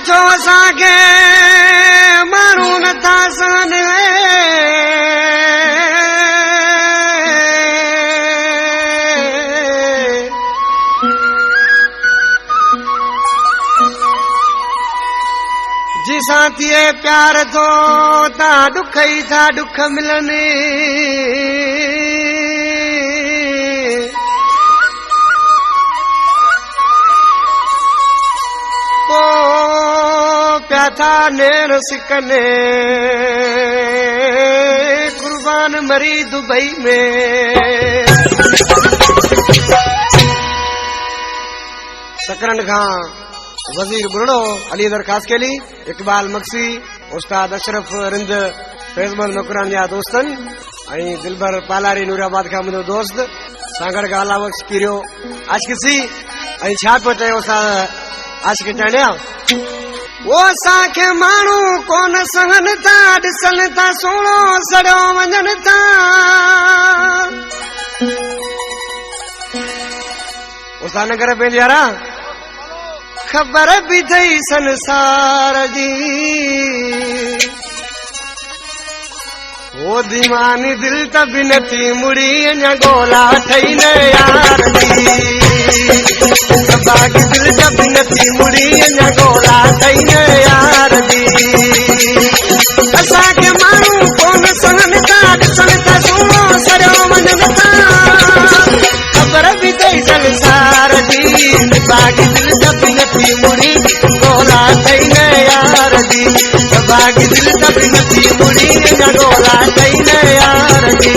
छो असांखे माण्हू नथा सहन जिसां थिए प्यार थो ता दुख ई था दुख मिलनि प्या था नेर सिकने कुर्बान मरी दुबई में सकरन खां वजीर बुरड़ो अली दरखास्त केली इकबाल मक्सी उस्ताद अशरफ रिंद फैजमल नौकरान जा दोस्तन ऐं दिलबर पालारी नूराबाद खां मुंहिंजो दोस्त सागड़ गाला बख्श किरियो आशिकी ऐं छा पियो चयो असां आशिक चढ़िया वो असांखे माण्हू कोन सहन था ॾिसनि था सोणो सड़ियो वञनि था उस्ताद न करे पंहिंजी यारा खबर भी थई संसार जी वो दीवानी दिल तब नथी मुड़ी अञा गोला ठही न यार जी बागी दिल तब नथी मुड़ी अञा गोला ठही न यार जी असांखे माण्हू कोन सहन था ॾिसनि था सुणो सड़ियो वञनि था खबर भी थई संसार जी बागी दिल तब नथी मुड़ी गोला ठही न यार जी बागी दिल तब नथी मुड़ी अञा गोला ठही न यार जी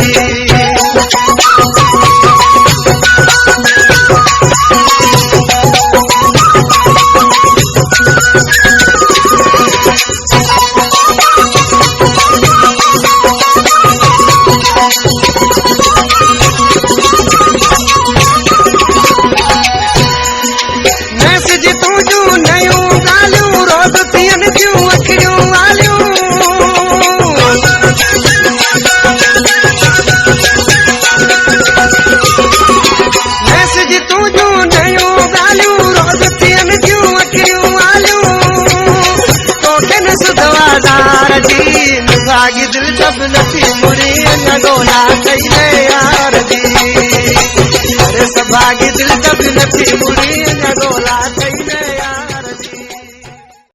बागी दिल तब नथी मुड़ी अञा गोला ठही न यार जी अरे सब बागी दिल तब नथी मुड़ी अञा गोला ठही न